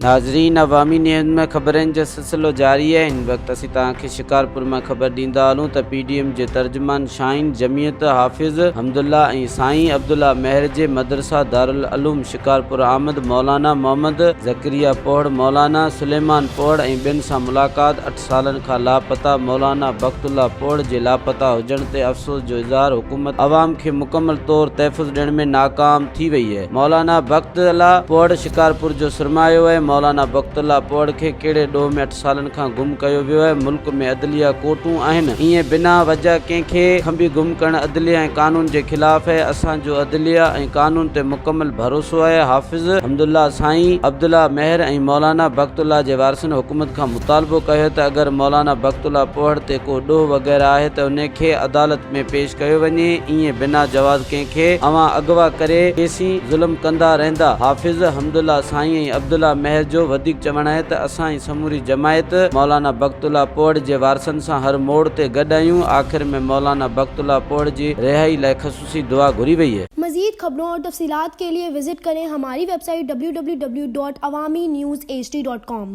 नाज़रीन, अवामी न्यूज़ में ख़बरनि जो सिलसिलो जारी है। इन वक्त असीं तव्हांखे शिकारपुर में ख़बर ॾींदा हलूं त PDM जे तर्जुमान शाहीन जमियत हाफ़िज़ हमदुल्ला ऐं साईं अब्दुल्ला मेहर जे मदरसा दारुल उलूम शिकारपुर आमद मौलाना मोहम्मद ज़करिया पोहड़, मौलाना सुलेमान पोहड़ ऐं ॿियनि सां मुलाक़ात। 8 सालनि खां लापता मौलाना बख्तुल्ला पोहड़ जे लापता हुजण ते अफ़सोस जो इज़हार। हुकूमत अवाम खे मुकम्मल तौर तहफ़ुज़ ॾियण में नाकाम थी वई है। मौलाना बख्तुल्ला पोहड़ शिकारपुर जो सुरमायो है। मौलाना बख्तुल्ला पोहड़ खे कहिड़े ॾोह में 8 सालनि खां गुम कयो वियो आहे। मुल्क में अदलिया कोर्टूं आहिनि, ईअं बिना वजह कंहिंखे खंबी गुम करणु अदलिया ऐं कानून जे ख़िलाफ़ आहे। असांजो अदलिया ऐं कानून ते मुकम्मल भरोसो आहे। हाफ़िज़ हमदुल्ला, साईं अब्दुल्ला मेहर ऐं मौलाना बख्तुल्ला जे वारसनि हुकूमत खां मुतालबो कयो त अगरि मौलाना बख्तुल्ला पोहड़ ते को ॾोह वग़ैरह आहे त उन खे अदालत में पेश कयो वञे। ईअं बिना जवाज़ कंहिंखे अवां अगवा करे केसी ज़ुल्म कंदा रहंदा। हाफ़िज़ हमदुल्ला, साईं ऐं अब्दुल्ला मेहर जो वधीक चवण आहे त असां जी समूरी जमायत मौलाना बख्तुल्ला पोहड़ जे वारसनि सां हर मोड़ ते गॾु आहियूं। आख़िर में मौलाना बख्तुल्ला पोहड़ जी रिहाई लाइ ख़ुसूसी दुआ घुरी वई है। मज़ीद खबरों और तफसीलात के लिए विजिट करें हमारी वेबसाइट www.awamiNewsHD.com।